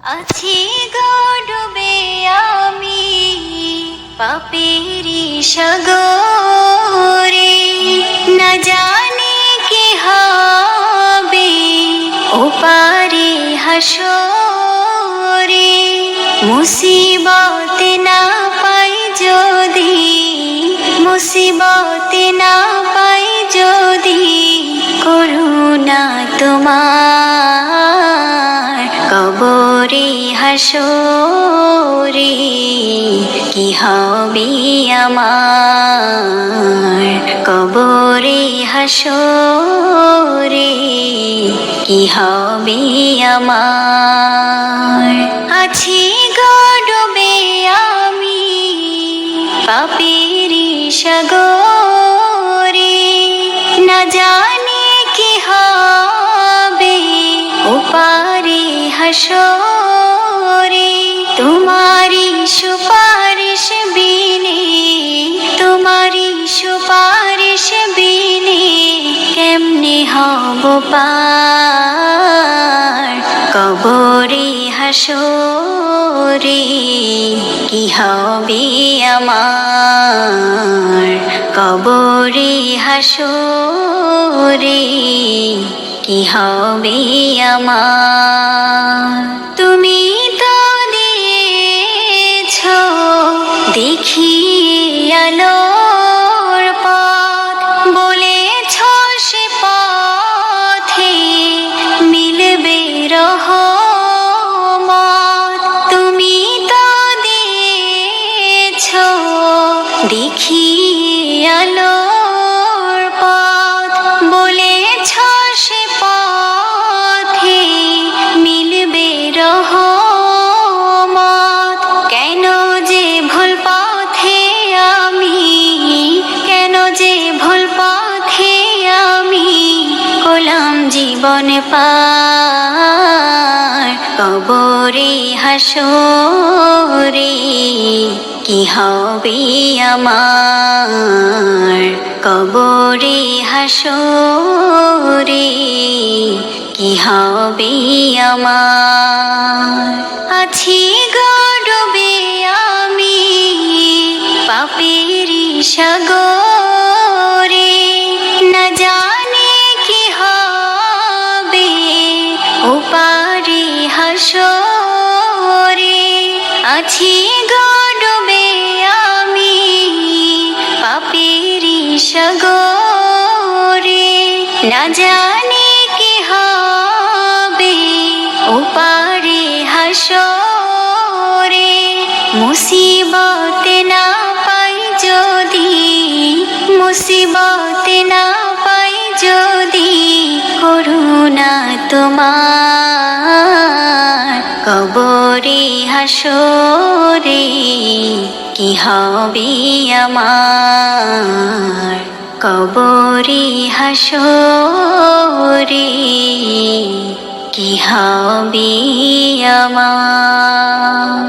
আছি গো ডুবে আমি পাপেরি সাগরে, না জানি কি হবে ওপারে হাসরে। মুসিবতে না পাই যদি, মুসিবতে না পাই যদি, করুণা তোমার কবরে হাসরে কি হবে আমার, কবরে হাসরে কি হবে আমার। আছি গো ডুবে আমি পাপেরি সাগরে, না জানি কি হবে ওপারে হাসরে। তোমারি সুপারিশ বিনে, তোমারি সুপারিশ বিনে কেমনে হব পার কবরে হাসরে কি হবে আমার, কবরে হাসরে কি হবে আমার। তুমি তো দিয়েছো দেখিয়ে আলোর পথ, বলেছ সে পথে মিলবে রহমত। তুমি তো দিয়েছো দেখিয়ে আলোর পথ, বলেছ সে পথে মিলবে রহমত। কেন যে ভুল পথে আমি, কেন যে ভুল পথে আমি হলাম জীবন পার কবরে হাসরে কি হবে আমার, কবরে হাসরে কি হবে আমার। আছি গো ডুবে আমি পাপেরি সাগরে, না জানি কি হবে ওপারে হাসরে। আছি গো ডুবে আমি পাপেরি সাগরে, না জানি কি হবে ওপারে হাসরে। মুসিবতে না পাই যদি, মুসিবতে না পাই যদি, করুণা তোমার কবরে হাসরে কি হবে আমার, কবরে হাসরে কি হবে আমার।